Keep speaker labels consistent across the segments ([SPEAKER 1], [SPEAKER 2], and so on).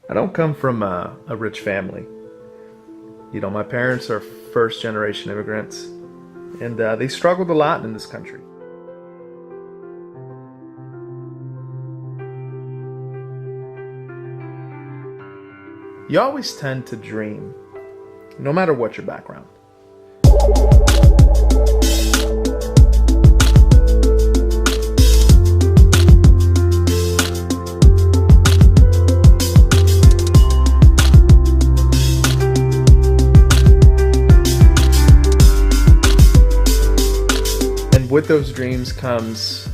[SPEAKER 1] I don't come from a rich family. You know, my parents are first generation immigrants, and they struggled a lot in this country. You always tend to dream, no matter what your background. And with those dreams comes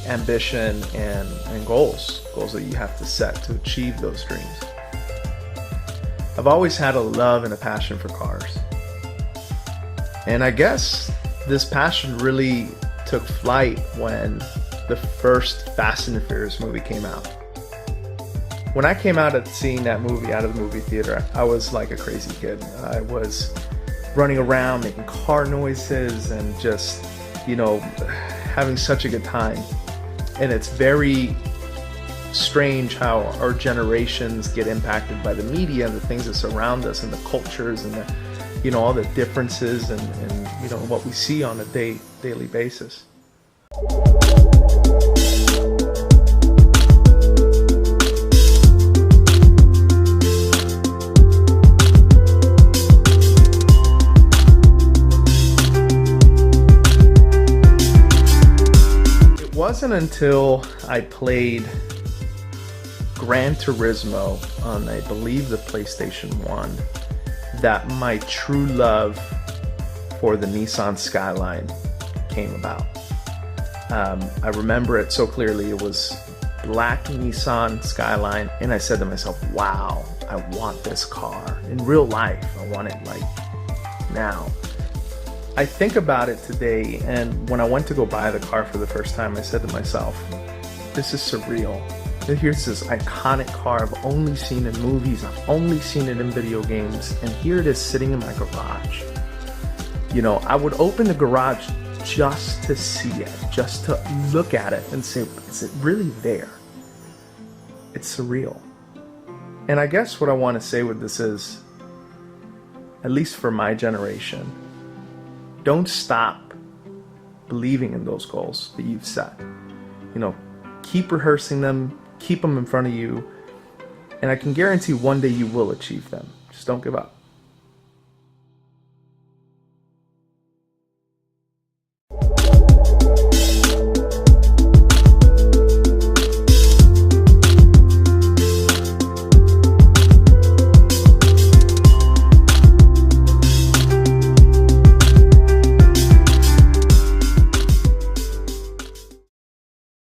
[SPEAKER 1] ambition and goals that you have to set to achieve those dreams. I've always had a love and a passion for cars. And I guess this passion really took flight when the first Fast and the Furious movie came out. When I came out at seeing that movie out of the movie theater, I was like a crazy kid. I was running around making car noises and just, you know, having such a good time. And it's very strange how our generations get impacted by the media and the things that surround us and the cultures and the, you know, all the differences and you know, what we see on a daily basis. It wasn't until I played Gran Turismo on, I believe, the PlayStation 1 that my true love for the Nissan Skyline came about. I remember it so clearly. It was black Nissan Skyline, and I said to myself, wow, I want this car in real life. I want it like now. I think about it today, and when I went to go buy the car for the first time, I said to myself, this is surreal. Here's this iconic car I've only seen in movies, I've only seen it in video games, and here it is sitting in my garage. You know, I would open the garage just to see it, just to look at it and say, is it really there? It's surreal. And I guess what I want to say with this is, at least for my generation, don't stop believing in those goals that you've set. You know, keep rehearsing them, keep them in front of you, and I can guarantee one day you will achieve them. Just don't give up.